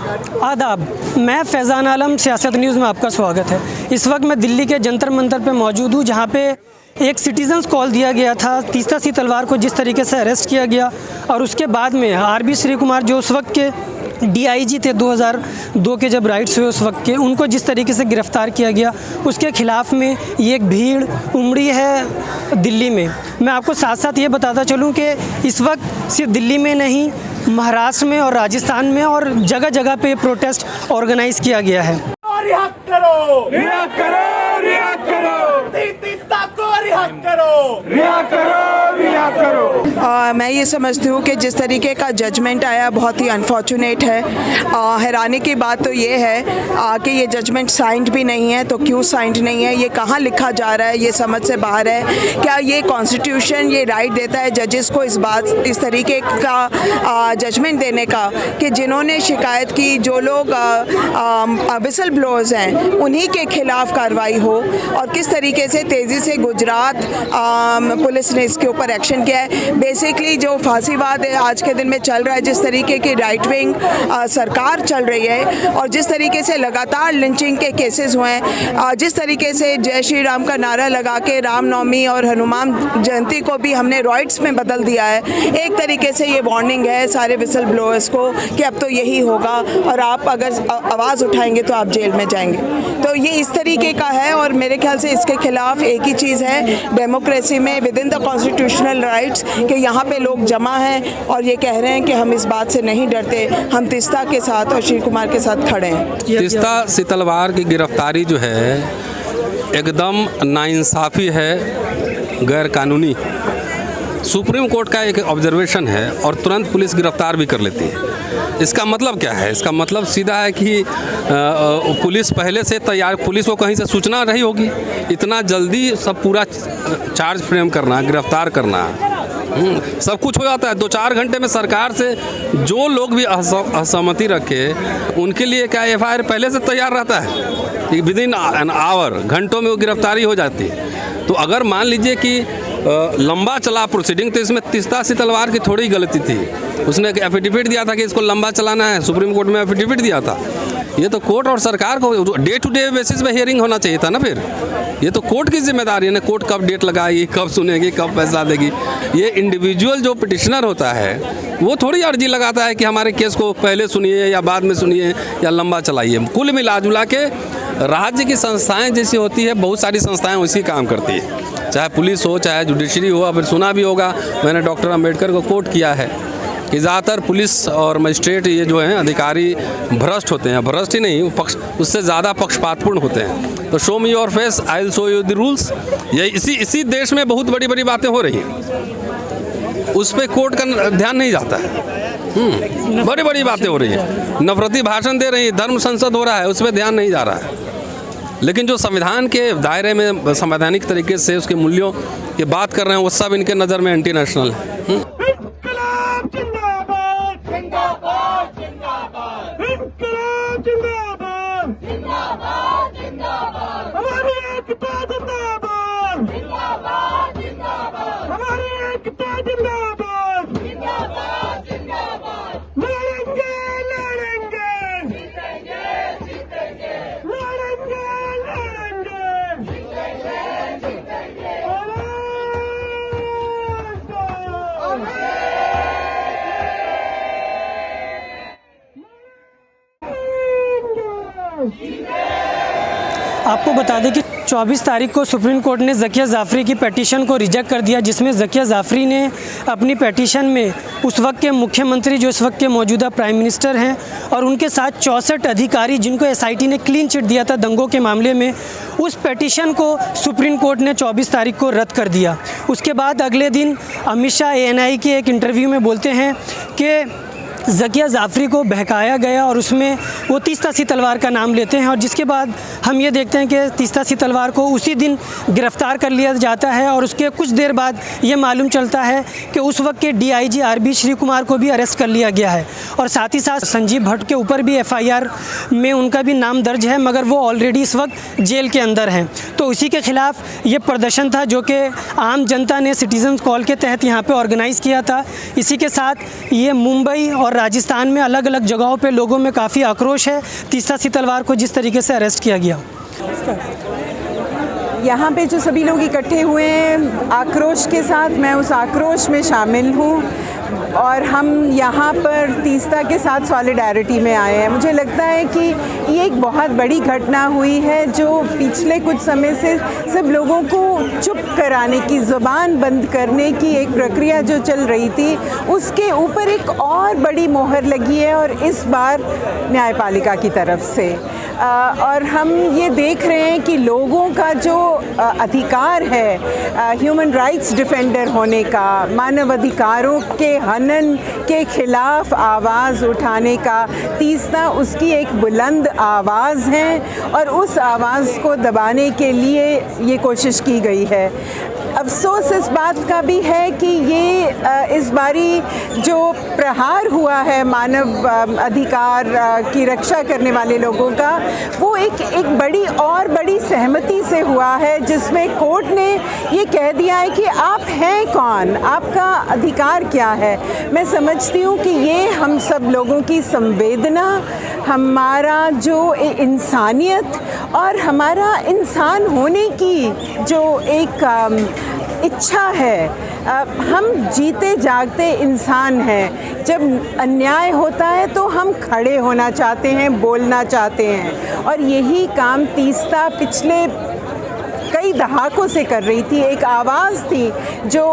आदाब, मैं फैज़ान आलम, सियासत न्यूज़ में आपका स्वागत है। इस वक्त मैं दिल्ली के जंतर मंतर पे मौजूद हूँ, जहाँ पे एक सिटीजन्स कॉल दिया गया था। तीस्ता सिंह तलवार को जिस तरीके से अरेस्ट किया गया और उसके बाद में आरबी श्री कुमार जो उस वक्त के डीआईजी थे 2002 के जब राइट्स हुए उस वक्त के, उनको जिस तरीके से गिरफ़्तार किया गया, उसके ख़िलाफ़ में ये एक भीड़ उमड़ी है दिल्ली में। मैं आपको साथ साथ ये बताता चलूँ कि इस वक्त सिर्फ दिल्ली में नहीं, महाराष्ट्र में और राजस्थान में और जगह जगह पे प्रोटेस्ट ऑर्गेनाइज किया गया है। रिहा करो, रिहा करो, रिहा करो, तीस्ता को रिहा करो, रिहा करो, रिहा करो। मैं ये समझती हूँ कि जिस तरीके का जजमेंट आया बहुत ही अनफॉर्चुनेट है। हैरानी की बात तो ये है कि ये जजमेंट साइंड भी नहीं है, तो क्यों साइंड नहीं है, ये कहाँ लिखा जा रहा है, ये समझ से बाहर है। क्या ये कॉन्स्टिट्यूशन ये राइट देता है जजेस को इस तरीके का जजमेंट देने का कि जिन्होंने शिकायत की, जो लोग विसल ब्लोअर्स हैं, उन्हीं के खिलाफ कार्रवाई हो, और किस तरीके से तेज़ी से गुजरात पुलिस ने इसके ऊपर एक्शन किया है। बेसिकली जो फांसीवाद आज के दिन में चल रहा है, जिस तरीके की राइट विंग सरकार चल रही है और जिस तरीके से लगातार लिंचिंग के केसेस हुए हैं, जिस तरीके से जय श्री राम का नारा लगा के रामनवमी और हनुमान जयंती को भी हमने रॉइट्स में बदल दिया है, एक तरीके से ये वार्निंग है सारे विसल ब्लोअर्स को कि अब तो यही होगा और आप अगर आवाज़ उठाएंगे तो आप जेल में जाएंगे। तो ये इस तरीके का है और मेरे ख्याल से इसके खिलाफ एक ही चीज़ है डेमोक्रेसी में, with in the constitutional rights, कि यहाँ पे लोग जमा हैं और ये कह रहे हैं कि हम इस बात से नहीं डरते, हम तीस्ता के साथ और श्री कुमार के साथ खड़े हैं। तीस्ता सिंह तलवार की गिरफ्तारी जो है एकदम नाइंसाफ़ी है, गैर कानूनी। सुप्रीम कोर्ट का एक ऑब्जर्वेशन है और तुरंत पुलिस गिरफ्तार भी कर लेती है। इसका मतलब क्या है? इसका मतलब सीधा है कि पुलिस पहले से तैयार, पुलिस को कहीं से सूचना रही होगी, इतना जल्दी सब पूरा चार्ज फ्रेम करना, गिरफ्तार करना, सब कुछ हो जाता है 2-4 घंटे में। सरकार से जो लोग भी असहमति रखे उनके लिए क्या एफआईआर पहले से तैयार रहता है, विद इन एन आवर, घंटों में वो गिरफ्तारी हो जाती है। तो अगर मान लीजिए कि लंबा चला प्रोसीडिंग, तो इसमें तीस्ता सिंह तलवार की थोड़ी गलती थी। उसने एक एफिडेविट दिया था कि इसको लंबा चलाना है, सुप्रीम कोर्ट में एफिडेविट दिया था। ये तो कोर्ट और सरकार को डे टू डे बेसिस पे हियरिंग होना चाहिए था ना। फिर ये तो कोर्ट की जिम्मेदारी है ना, कोर्ट कब डेट लगाएगी, कब सुनेगी, कब फैसला देगी। ये इंडिविजुअल जो पिटिशनर होता है वो थोड़ी अर्जी लगाता है कि हमारे केस को पहले सुनिए या बाद में सुनिए या लंबा चलाइए। कुल मिला जुला के राज्य की संस्थाएं जैसी होती है, बहुत सारी संस्थाएं उसी काम करती है, चाहे पुलिस हो, चाहे जुडिशरी हो। अब सुना भी होगा, मैंने डॉक्टर अम्बेडकर को कोट किया है कि ज़्यादातर पुलिस और मजिस्ट्रेट ये जो हैं अधिकारी भ्रष्ट होते हैं। भ्रष्ट ही नहीं, उससे ज़्यादा पक्षपातपूर्ण होते हैं। तो show me your face, I will show you the rules. ये इसी देश में बहुत बड़ी बड़ी बातें हो रही हैं, उस पर कोर्ट का ध्यान नहीं जाता है। बड़ी बड़ी बातें हो रही हैं, नफरती भाषण दे रही है, धर्म संसद हो रहा है, उस पर ध्यान नहीं जा रहा है। लेकिन जो संविधान के दायरे में संवैधानिक तरीके से उसके मूल्यों की बात कर रहे हैं, वो सब इनके नज़र में एंटी नेशनल है। आपको बता दें कि 24 तारीख को सुप्रीम कोर्ट ने ज़किया जाफ़री की पेटिशन को रिजेक्ट कर दिया, जिसमें ज़किया जाफ़री ने अपनी पेटिशन में उस वक्त के मुख्यमंत्री जो इस वक्त के मौजूदा प्राइम मिनिस्टर हैं और उनके साथ 64 अधिकारी जिनको एसआईटी ने क्लीन चिट दिया था दंगों के मामले में, उस पेटिशन को सुप्रीम कोर्ट ने 24 तारीख को रद्द कर दिया। उसके बाद अगले दिन अमित शाह एएनआई के एक इंटरव्यू में बोलते हैं कि ज़किया जाफ़री को बहकाया गया और उसमें वो तीस्ता सिंह तलवार का नाम लेते हैं। और जिसके बाद हम ये देखते हैं कि तीस्ता सिंह तलवार को उसी दिन गिरफ़्तार कर लिया जाता है और उसके कुछ देर बाद ये मालूम चलता है कि उस वक्त के डीआईजी आरबी श्री कुमार को भी अरेस्ट कर लिया गया है। और साथ ही साथ संजीव भट्ट के ऊपर भी एफआईआर में उनका भी नाम दर्ज है, मगर वो ऑलरेडी इस वक्त जेल के अंदर हैं। तो उसी के ख़िलाफ़ ये प्रदर्शन था जो कि आम जनता ने सिटीजन्स कॉल के तहत यहाँ पर ऑर्गेनाइज़ किया था। इसी के साथ ये मुंबई और और राजस्थान में अलग अलग जगहों पे लोगों में काफ़ी आक्रोश है तीस्ता सीतलवार को जिस तरीके से अरेस्ट किया गया। यहाँ पे जो सभी लोग इकट्ठे हुए हैं आक्रोश के साथ, मैं उस आक्रोश में शामिल हूँ और हम यहाँ पर तीस्ता के साथ सॉलिडारिटी में आए हैं। मुझे लगता है कि ये एक बहुत बड़ी घटना हुई है जो पिछले कुछ समय से सब लोगों को चुप कराने की, ज़ुबान बंद करने की एक प्रक्रिया जो चल रही थी, उसके ऊपर एक और बड़ी मोहर लगी है और इस बार न्यायपालिका की तरफ से। और हम ये देख रहे हैं कि लोगों का जो अधिकार है ह्यूमन राइट्स डिफेंडर होने का, मानव अधिकारों के हनन के खिलाफ आवाज़ उठाने का, तीस्ता उसकी एक बुलंद आवाज़ है और उस आवाज़ को दबाने के लिए ये कोशिश की गई है। अफसोस इस बात का भी है कि ये इस बारी जो प्रहार हुआ है मानव अधिकार की रक्षा करने वाले लोगों का, वो एक बड़ी सहमति से हुआ है जिसमें कोर्ट ने ये कह दिया है कि आप हैं कौन, आपका अधिकार क्या है। मैं समझती हूँ कि ये हम सब लोगों की संवेदना, हमारा जो इंसानियत और हमारा इंसान होने की जो एक इच्छा है, हम जीते जागते इंसान हैं। जब अन्याय होता है तो हम खड़े होना चाहते हैं, बोलना चाहते हैं और यही काम तीस्ता पिछले कई दहाकों से कर रही थी। एक आवाज़ थी जो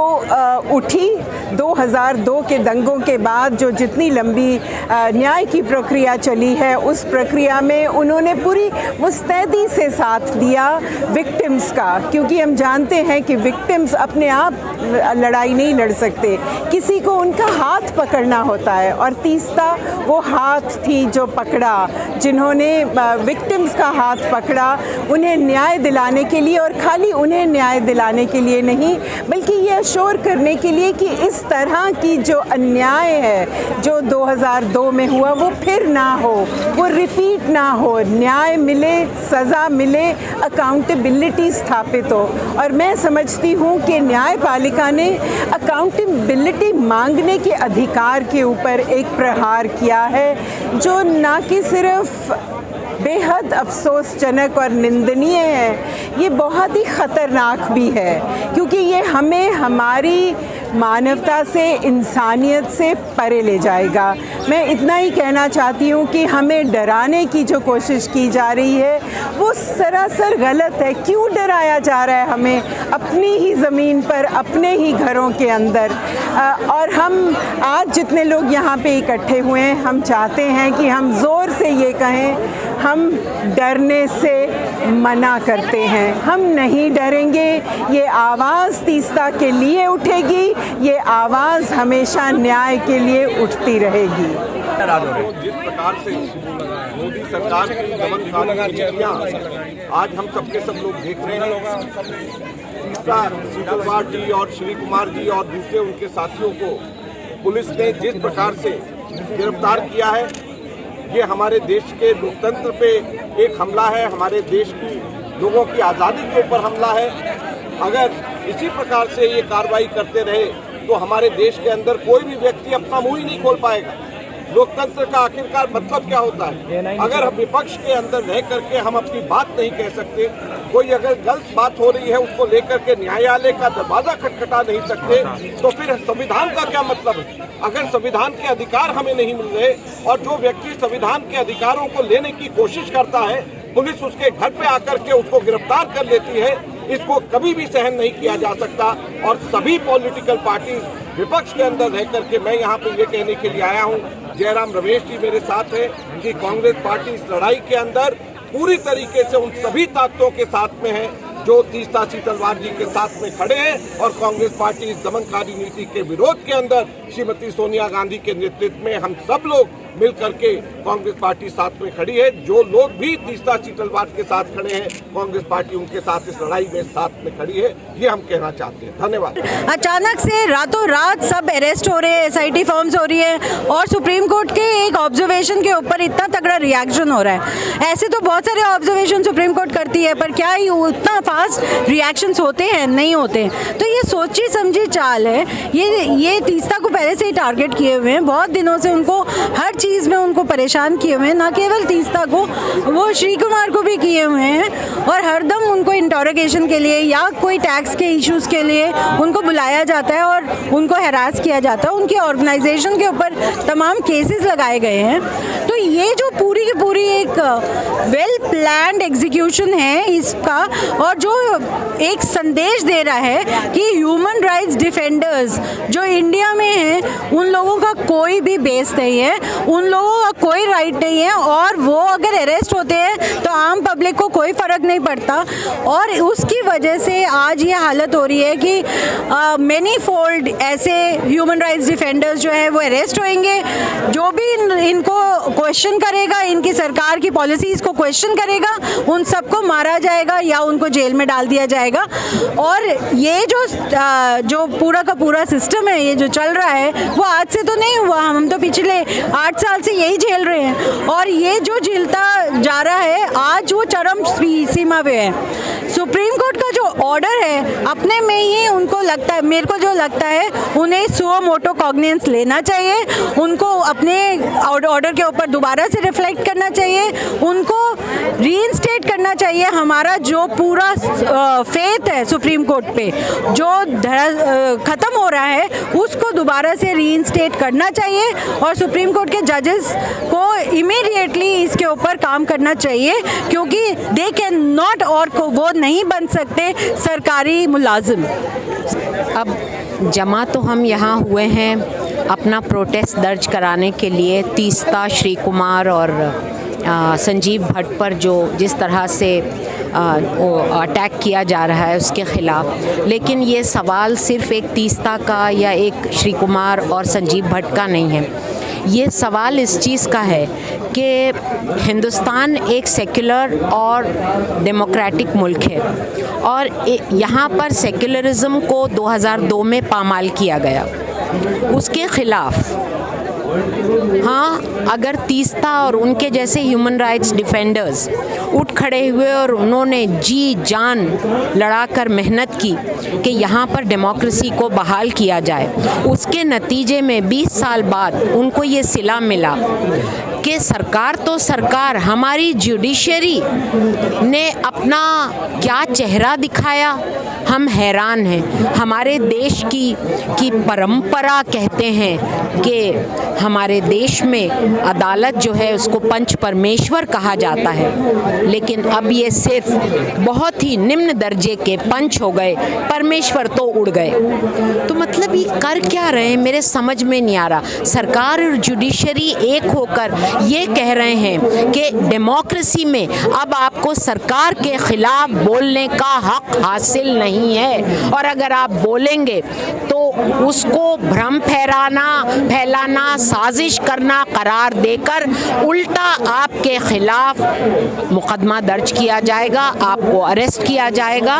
उठी 2002 के दंगों के बाद, जो जितनी लंबी न्याय की प्रक्रिया चली है उस प्रक्रिया में उन्होंने पूरी मुस्तैदी से साथ दिया विक्टिम्स का, क्योंकि हम जानते हैं कि विक्टिम्स अपने आप लड़ाई नहीं लड़ सकते, किसी को उनका हाथ पकड़ना होता है और तीस्ता वो हाथ थी जो पकड़ा, जिन्होंने विक्टिम्स का हाथ पकड़ा उन्हें न्याय दिलाने के लिए, और खाली उन्हें न्याय दिलाने के लिए नहीं बल्कि ये अश्योर करने के लिए कि इस तरह की जो अन्याय है जो 2002 में हुआ वो फिर ना हो, वो रिपीट ना हो, न्याय मिले, सज़ा मिले, अकाउंटेबिलिटी स्थापित हो। और मैं समझती हूँ कि न्यायपालिका ने अकाउंटेबिलिटी मांगने के अधिकार के ऊपर एक प्रहार किया है जो ना कि सिर्फ बेहद अफसोसजनक और निंदनीय है, ये बहुत ही ख़तरनाक भी है, क्योंकि ये हमें हमारी मानवता से, इंसानियत से परे ले जाएगा। मैं इतना ही कहना चाहती हूँ कि हमें डराने की जो कोशिश की जा रही है वो सरासर गलत है। क्यों डराया जा रहा है हमें अपनी ही ज़मीन पर, अपने ही घरों के अंदर? और हम आज जितने लोग यहाँ पे इकट्ठे हुए हैं, हम चाहते हैं कि हम ज़ोर से ये कहें, हम डरने से मना करते हैं, हम नहीं डरेंगे। ये आवाज़ तीस्ता के लिए उठेगी, ये आवाज़ हमेशा न्याय के लिए उठती रहेगी। जिस प्रकार से मोदी सरकार की दमनकारी नीतियां आज हम सबके सब लोग देख रहे हैं, तीस्ता सीतलवार जी और श्री कुमार जी और दूसरे उनके साथियों को पुलिस ने जिस प्रकार से गिरफ्तार किया है, ये हमारे देश के लोकतंत्र पे एक हमला है, हमारे देश की लोगों की आज़ादी के ऊपर हमला है। अगर इसी प्रकार से ये कार्रवाई करते रहे तो हमारे देश के अंदर कोई भी व्यक्ति अपना मुंह ही नहीं खोल पाएगा। लोकतंत्र का आखिरकार मतलब क्या होता है? अगर हम विपक्ष के अंदर रह करके हम अपनी बात नहीं कह सकते, कोई अगर गलत बात हो रही है उसको लेकर के न्यायालय का दरवाजा खटखटा नहीं सकते, तो फिर संविधान का क्या मतलब है? अगर संविधान के अधिकार हमें नहीं मिल रहे और जो व्यक्ति संविधान के अधिकारों को लेने की कोशिश करता है, पुलिस उसके घर पे आकर के उसको गिरफ्तार कर लेती है, इसको कभी भी सहन नहीं किया जा सकता। और सभी पॉलिटिकल पार्टी विपक्ष के अंदर रह करके मैं यहाँ पे ये कहने के लिए आया हूँ, जयराम रमेश जी मेरे साथ है, कि कांग्रेस पार्टी इस लड़ाई के अंदर पूरी तरीके से उन सभी ताकतों के साथ में है जो तीस्ता सीतलवार जी के साथ में खड़े हैं। और कांग्रेस पार्टी इस दमनकारी नीति के विरोध के अंदर श्रीमती सोनिया गांधी के नेतृत्व में हम सब लोग मिल करके कांग्रेस पार्टी साथ में खड़ी है। जो लोग भी तीस्ता शीतलवाड़ के साथ खड़े हैं, कांग्रेस पार्टी उनके साथ इस लड़ाई में साथ में खड़ी है, ये हम कहना चाहते हैं। धन्यवाद। अचानक से रातों रात सब अरेस्ट हो रहे हैं, SIT फॉर्म्स हो रही है और सुप्रीम कोर्ट के एक ऑब्जर्वेशन के ऊपर इतना तगड़ा रिएक्शन हो रहा है। ऐसे तो बहुत सारे ऑब्जर्वेशन सुप्रीम कोर्ट करती है, पर क्या उतना फास्ट रिएक्शंस होते हैं? नहीं होते। तो ये सोची समझी चाल है। ये तीस्ता को पहले से ही टारगेट किए हुए हैं, बहुत दिनों से उनको हर चीज़ में उनको परेशान किए हुए हैं। ना केवल तीस्ता को, वो श्री कुमार को भी किए हुए हैं और हरदम उनको इंटरोगेशन के लिए या कोई टैक्स के इश्यूज़ के लिए उनको बुलाया जाता है और उनको हैरास किया जाता है। उनकी ऑर्गेनाइजेशन के ऊपर तमाम केसेस लगाए गए हैं। तो ये जो पूरी की पूरी एक वेल प्लान्ड एग्जीक्यूशन है इसका, और जो एक संदेश दे रहा है कि ह्यूमन राइट्स डिफेंडर्स जो इंडिया में हैं उन लोगों का कोई भी बेस नहीं है, उन लोगों का कोई राइट नहीं है, और वो अगर अरेस्ट होते हैं तो आम पब्लिक को कोई फ़र्क नहीं पड़ता। और उसकी वजह से आज ये हालत हो रही है कि मैनी फोल्ड ऐसे ह्यूमन राइट्स डिफेंडर्स जो है वो अरेस्ट होंगे। जो भी इनको क्वेश्चन करेगा, इनकी सरकार की पॉलिसीज़ को क्वेश्चन करेगा, उन सबको मारा जाएगा या उनको जेल में डाल दिया जाएगा। और ये जो पूरा का पूरा सिस्टम है, ये जो चल रहा है, वो आज से तो नहीं हुआ। हम तो पिछले 8 साल से यही झेल रहे हैं और ये जो झेलता जा रहा है आज वो चरम सीमा पे है। सुप्रीम कोर्ट का जो ऑर्डर है अपने में ही उनको लगता है, मेरे को जो लगता है, उन्हें सुओ मोटो कॉग्निजेंस लेना चाहिए, उनको अपने ऑर्डर के ऊपर दोबारा से रिफ्लेक्ट करना चाहिए, उनको रीइंस्टेट करना चाहिए। हमारा जो पूरा फेथ है सुप्रीम कोर्ट पे जो ख़त्म हो रहा है उसको दोबारा से रीइंस्टेट करना चाहिए और सुप्रीम कोर्ट के जजेस को इमीडिएटली इसके ऊपर काम करना चाहिए, क्योंकि दे कैन नॉट, और वो नहीं बन सकते सरकारी मुलाजिम। अब जमा तो हम यहाँ हुए हैं अपना प्रोटेस्ट दर्ज कराने के लिए तीस्ता, श्री कुमार और संजीव भट्ट पर जो जिस तरह से अटैक किया जा रहा है उसके ख़िलाफ़। लेकिन ये सवाल सिर्फ़ एक तीस्ता का या एक श्री कुमार और संजीव भट्ट का नहीं है। ये सवाल इस चीज़ का है कि हिंदुस्तान एक सेक्युलर और डेमोक्रेटिक मुल्क है और यहाँ पर सेक्युलरिज़म को 2002 में पामाल किया गया। उसके ख़िलाफ़ हाँ, अगर तीस्ता और उनके जैसे ह्यूमन राइट्स डिफेंडर्स उठ खड़े हुए और उन्होंने जी जान लड़ाकर मेहनत की कि यहाँ पर डेमोक्रेसी को बहाल किया जाए, उसके नतीजे में 20 साल बाद उनको ये सिला मिला कि सरकार तो सरकार, हमारी जुडिशरी ने अपना क्या चेहरा दिखाया, हम हैरान हैं। हमारे देश की परंपरा कहते हैं कि हमारे देश में अदालत जो है उसको पंच परमेश्वर कहा जाता है, लेकिन अब ये सिर्फ बहुत ही निम्न दर्जे के पंच हो गए, परमेश्वर तो उड़ गए। तो मतलब ये कर क्या रहे हैं, मेरे समझ में नहीं आ रहा। सरकार और जुडिशरी एक होकर ये कह रहे हैं कि डेमोक्रेसी में अब आपको सरकार के खिलाफ बोलने का हक हासिल नहीं है, और अगर आप बोलेंगे तो उसको भ्रम फैलाना, साजिश करना करार देकर उल्टा आपके खिलाफ मुकदमा दर्ज किया जाएगा, आपको अरेस्ट किया जाएगा।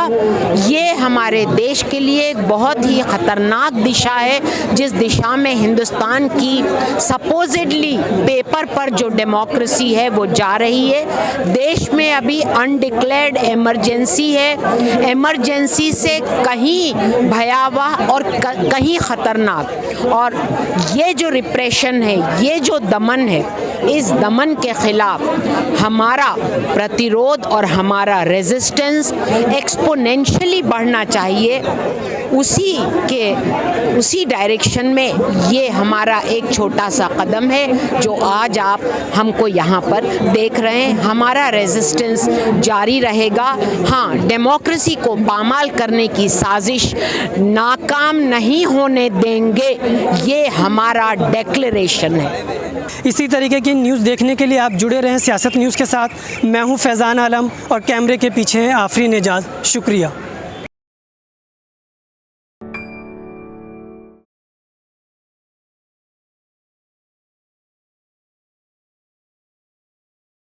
ये हमारे देश के लिए एक बहुत ही ख़तरनाक दिशा है, जिस दिशा में हिंदुस्तान की सपोजिडली पेपर पर जो डेमोक्रेसी है वो जा रही है। देश में अभी अनडिक्लेयर्ड इमरजेंसी है, इमरजेंसी से कहीं भयावह और कहीं ख़तरनाक। और ये जो रिप्रेशन है, ये जो दमन है, इस दमन के ख़िलाफ़ हमारा प्रतिरोध और हमारा रेजिस्टेंस एक्सपोनेंशियली बढ़ना चाहिए। उसी डायरेक्शन में ये हमारा एक छोटा सा कदम है जो आज आप हमको यहाँ पर देख रहे हैं। हमारा रेजिस्टेंस जारी रहेगा। हाँ, डेमोक्रेसी को पामाल करने की साजिश नाकाम नहीं होने देंगे, ये हमारा डिक्लेरेशन है। इसी तरीके की न्यूज़ देखने के लिए आप जुड़े रहें सियासत न्यूज़ के साथ। मैं हूं फैज़ान आलम और कैमरे के पीछे हैं आफरीन एजाज। शुक्रिया।